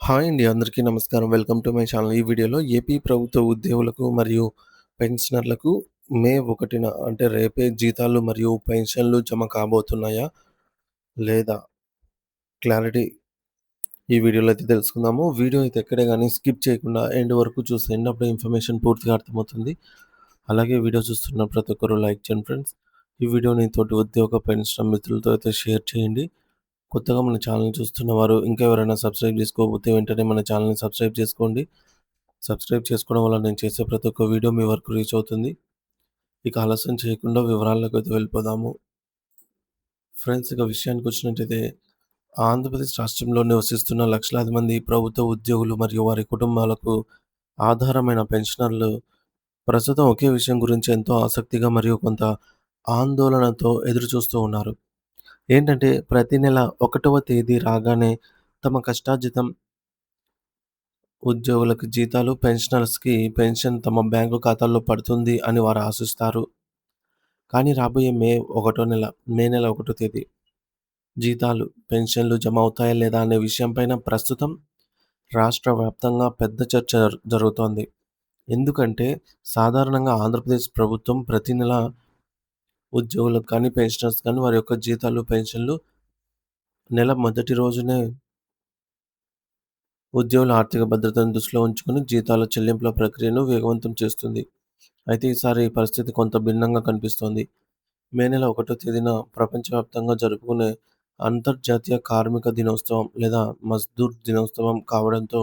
Hi అండి. అందరికీ నమస్కారం. Welcome to my channel. ఈ వీడియోలో ఏపీ ప్రభుత్వ ఉద్యోగులకు మరియు పెన్షనర్లకు మే 1న అంటే రేపే జీతాలు మరియు పెన్షన్‌లు జమ కాబోతున్నాయా? లేదా? క్లారిటీ ఈ వీడియోలో అయితే తెలుసుకుందాము. వీడియో అయితే ఎక్కడ గాని స్కిప్ చేయకుండా ఎండ్ వరకు చూసేయండి. అప్పుడే ఇన్ఫర్మేషన్ పూర్తిగా అర్థమవుతుంది. అలాగే వీడియో చూస్తున్న ప్రతి ఒక్కరు లైక్ చేయండి ఫ్రెండ్స్. ఈ వీడియోని తోటి ఉద్యోగ, పెన్షన్ మిత్రులతో అయితే షేర్ చేయండి. కొత్తగా మన ఛానెల్‌ని చూస్తున్నవారు ఇంకా ఎవరైనా సబ్స్క్రైబ్ చేసుకోకపోతే వెంటనే మన ఛానెల్‌ని సబ్స్క్రైబ్ చేసుకోండి. సబ్స్క్రైబ్ చేసుకోవడం వల్ల నేను చేసే ప్రతి ఒక్క వీడియో మీ వరకు రీచ్ అవుతుంది. ఇక ఆలస్యం చేయకుండా వివరాల్లోకైతే వెళ్ళిపోదాము. ఫ్రెండ్స్, ఇక విషయానికొచ్చినట్టయితే ఆంధ్రప్రదేశ్ రాష్ట్రంలో నివసిస్తున్న లక్షలాది మంది ప్రభుత్వ ఉద్యోగులు మరియు వారి కుటుంబాలకు ఆధారమైన పెన్షనర్లు ప్రస్తుతం ఒకే విషయం గురించి ఎంతో ఆసక్తిగా మరియు కొంత ఆందోళనతో ఎదురుచూస్తూ ఉన్నారు. ఏంటంటే ప్రతి నెల 1వ తేదీ రాగానే తమ కష్టార్జితం ఉద్యోగులకు జీతాలు, పెన్షనర్స్‌కి పెన్షన్ తమ బ్యాంకు ఖాతాల్లో పడుతుంది అని వారు ఆశిస్తారు. కానీ రాబోయే మే నెల 1 తేదీ జీతాలు, పెన్షన్‌లు జమ అవుతాయా లేదా అనే విషయంపైన ప్రస్తుతం రాష్ట్ర వ్యాప్తంగా పెద్ద చర్చ జరుగుతోంది. ఎందుకంటే సాధారణంగా ఆంధ్రప్రదేశ్ ప్రభుత్వం ప్రతి నెల ఉద్యోగులకు కానీ, పెన్షనర్స్ కానీ వారి యొక్క జీతాలు, పెన్షన్‌లు నెల మొదటి రోజునే ఉద్యోగుల ఆర్థిక భద్రతను దృష్టిలో ఉంచుకొని జీతాల చెల్లింపుల ప్రక్రియను వేగవంతం చేస్తుంది. అయితే ఈసారి ఈ పరిస్థితి కొంత భిన్నంగా కనిపిస్తోంది. మే నెల 1 తేదీన ప్రపంచవ్యాప్తంగా జరుపుకునే అంతర్జాతీయ కార్మిక దినోత్సవం లేదా మజ్దూర్ దినోత్సవం కావడంతో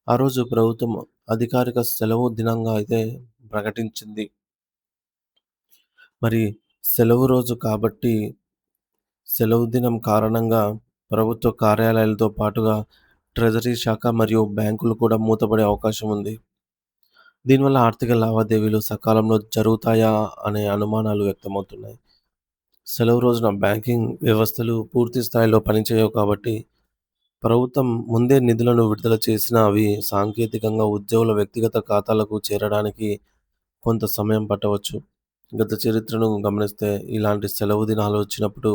ఆ రోజు ప్రభుత్వం అధికారిక సెలవు దినంగా అయితే ప్రకటించింది. మరి సెలవు రోజు కాబట్టి సెలవు దినం కారణంగా ప్రభుత్వ కార్యాలయాలతో పాటుగా ట్రెజరీ శాఖ మరియు బ్యాంకులు కూడా మూతపడే అవకాశం ఉంది. దీనివల్ల ఆర్థిక లావాదేవీలు సకాలంలో జరుగుతాయా అనే అనుమానాలు వ్యక్తమవుతున్నాయి. సెలవు రోజున బ్యాంకింగ్ వ్యవస్థలు పూర్తి స్థాయిలో పనిచేయవు కాబట్టి ప్రభుత్వం ముందే నిధులను విడుదల చేసినా అవి సాంకేతికంగా ఉద్యోగుల వ్యక్తిగత ఖాతాలకు చేరడానికి కొంత సమయం పట్టవచ్చు. గత చరిత్రను గమనిస్తే ఇలాంటి సెలవు దినాలు వచ్చినప్పుడు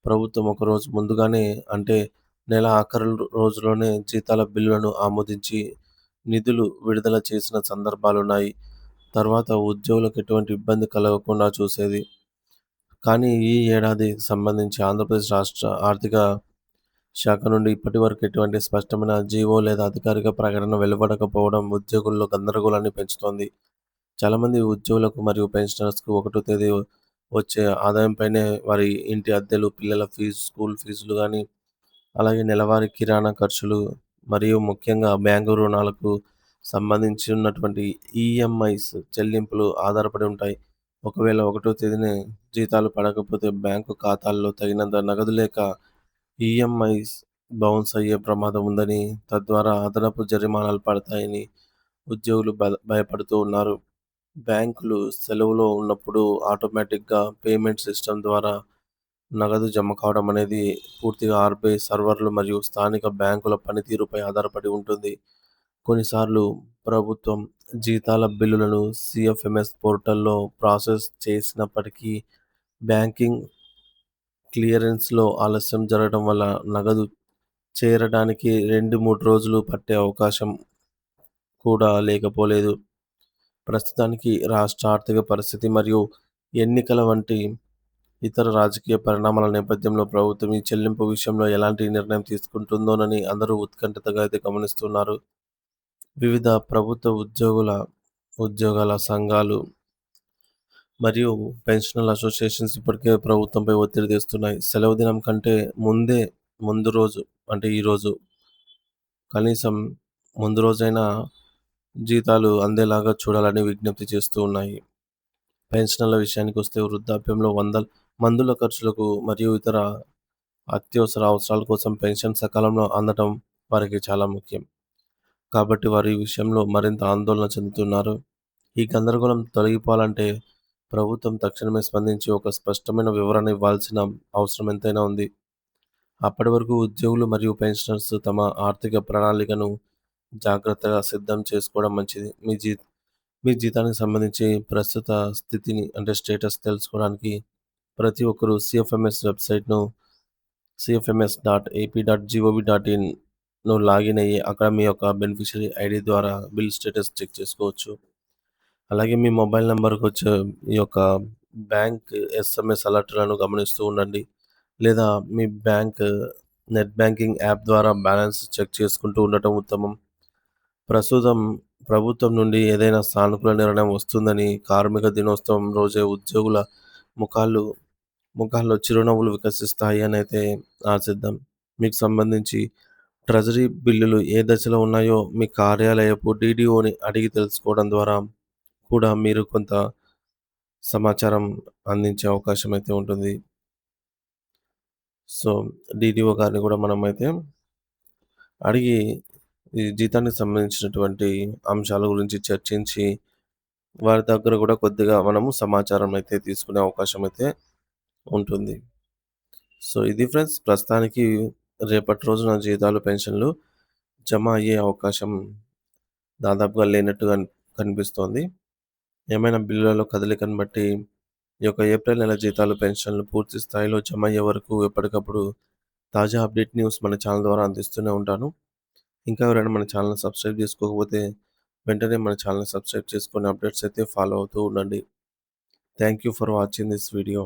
ప్రభుత్వం ఒకరోజు ముందుగానే అంటే నెల ఆఖరు రోజులోనే జీతాల బిల్లులను ఆమోదించి నిధులు విడుదల చేసిన సందర్భాలున్నాయి. తర్వాత ఉద్యోగులకు ఎటువంటి ఇబ్బంది కలగకుండా చూసేది. కానీ ఈ ఏడాదికి సంబంధించి ఆంధ్రప్రదేశ్ రాష్ట్ర ఆర్థిక శాఖ నుండి ఇప్పటివరకు ఎటువంటి స్పష్టమైన జీవో లేదా అధికారిక ప్రకటన వెలువడకపోవడం ఉద్యోగుల్లో గందరగోళాన్ని పెంచుతోంది. చాలామంది ఉద్యోగులకు మరియు పెన్షనర్స్‌కు 1 తేదీ వచ్చే ఆదాయంపైనే వారి ఇంటి అద్దెలు, పిల్లల ఫీజు, స్కూల్ ఫీజులు గానీ, అలాగే నెలవారీ కిరాణా ఖర్చులు మరియు ముఖ్యంగా బ్యాంకు రుణాలకు సంబంధించి ఉన్నటువంటి ఈఎంఐస్ చెల్లింపులు ఆధారపడి ఉంటాయి. ఒకవేళ 1 తేదీనే జీతాలు పడకపోతే బ్యాంకు ఖాతాల్లో తగినంత నగదు లేక ఈఎంఐస్ బౌన్స్ అయ్యే ప్రమాదం ఉందని, తద్వారా అదనపు జరిమానాలు పడతాయని ఉద్యోగులు భయపడుతూ ఉన్నారు. బ్యాంకులు సెలవులో ఉన్నప్పుడు ఆటోమేటిక్‌గా పేమెంట్ సిస్టమ్ ద్వారా నగదు జమ కావడం అనేది పూర్తిగా ఆర్‌బీఐ సర్వర్లు మరియు స్థానిక బ్యాంకుల పనితీరుపై ఆధారపడి ఉంటుంది. కొన్నిసార్లు ప్రభుత్వం జీతాల బిల్లులను సీఎఫ్ఎంఎస్ పోర్టల్‌లో ప్రాసెస్ చేసినప్పటికీ బ్యాంకింగ్ క్లియరెన్స్‌లో ఆలస్యం జరగడం వల్ల నగదు చేరడానికి 2, 3 రోజులు పట్టే అవకాశం కూడా లేకపోలేదు. ప్రస్తుతానికి రాష్ట్ర ఆర్థిక పరిస్థితి మరియు ఎన్నికల వంటి ఇతర రాజకీయ పరిణామాల నేపథ్యంలో ప్రభుత్వం ఈ చెల్లింపు విషయంలో ఎలాంటి నిర్ణయం తీసుకుంటుందోనని అందరూ ఉత్కంఠతగా అయితే గమనిస్తున్నారు. వివిధ ప్రభుత్వ ఉద్యోగాల సంఘాలు మరియు పెన్షనర్ల అసోసియేషన్స్ ఇప్పటికే ప్రభుత్వంపై ఒత్తిడి తెస్తున్నాయి. సెలవు దినం కంటే ముందు రోజు అంటే ఈరోజు కనీసం ముందు రోజైనా జీతాలు అందేలాగా చూడాలని విజ్ఞప్తి చేస్తూ ఉన్నాయి. పెన్షనర్ల విషయానికొస్తే వృద్ధాప్యంలో మందుల ఖర్చులకు మరియు ఇతర అత్యవసర అవసరాల కోసం పెన్షన్ సకాలంలో అందడం వారికి చాలా ముఖ్యం. కాబట్టి వారు ఈ విషయంలో మరింత ఆందోళన చెందుతున్నారు. ఈ గందరగోళం తొలగిపోవాలంటే ప్రభుత్వం తక్షణమే స్పందించి ఒక స్పష్టమైన వివరణ ఇవ్వాల్సిన అవసరం ఎంతైనా ఉంది. అప్పటి వరకు ఉద్యోగులు మరియు పెన్షనర్స్ తమ ఆర్థిక ప్రణాళికను జాగ్రత్తగా సిద్ధం చేసుకోవడం మంచిది. మీ జీతానికి సంబంధించి ప్రస్తుత స్థితిని అంటే స్టేటస్ తెలుసుకోవడానికి ప్రతి ఒక్కరూ సీఎఫ్ఎంఎస్ వెబ్‌సైట్‌ను cfms.ap.gov.in లాగిన్ అయ్యి అక్కడ మీ యొక్క బెనిఫిషియరీ ఐడీ ద్వారా బిల్ స్టేటస్ చెక్ చేసుకోవచ్చు. అలాగే మీ మొబైల్ నంబర్‌కొచ్చే ఈ యొక్క బ్యాంక్ ఎస్ఎంఎస్ అలర్ట్‌లను గమనిస్తూ ఉండండి. లేదా మీ బ్యాంక్ నెట్ బ్యాంకింగ్ యాప్ ద్వారా బ్యాలెన్స్ చెక్ చేసుకుంటూ ఉండటం ఉత్తమం. ప్రస్తుతం ప్రభుత్వం నుండి ఏదైనా సానుకూల నిర్ణయం వస్తుందని కార్మిక దినోత్సవం రోజే ఉద్యోగుల ముఖాలు ముఖాల్లో చిరునవ్వులు వికసిస్తాయి అనైతే ఆశిద్దాం. మీకు సంబంధించి ట్రెజరీ బిల్లులు ఏ దశలో ఉన్నాయో మీ కార్యాలయపు డీడీఓని అడిగి తెలుసుకోవడం ద్వారా కూడా మీరు కొంత సమాచారం అందించే అవకాశం అయితే ఉంటుంది. సో, డీడీఓ గారిని కూడా మనమైతే అడిగి ఈ జీతానికి సంబంధించినటువంటి అంశాల గురించి చర్చించి, వారి దగ్గర కూడా కొద్దిగా మనము సమాచారం అయితే తీసుకునే అవకాశం అయితే ఉంటుంది. సో, ఇది ఫ్రెండ్స్ ప్రస్తుతానికి రేపటి రోజున జీతాలు, పెన్షన్‌లు జమ అయ్యే అవకాశం దాదాపుగా లేనట్టుగా కనిపిస్తోంది. ఏమైనా బిల్లులలో కదలికను బట్టి ఈ యొక్క ఏప్రిల్ నెల జీతాలు, పెన్షన్‌లు పూర్తి స్థాయిలో జమ అయ్యే వరకు ఎప్పటికప్పుడు తాజా అప్డేట్ న్యూస్ మన ఛానల్ ద్వారా అందిస్తూనే ఉంటాను. ఇంకా ఎవరైనా మన ఛానల్‌ని సబ్స్క్రైబ్ చేసుకోకపోతే వెంటనే మన ఛానల్‌ని సబ్స్క్రైబ్ చేసుకొని అప్డేట్స్ అయితే ఫాలో అవుతూ ఉండండి. Thank you for watching this video.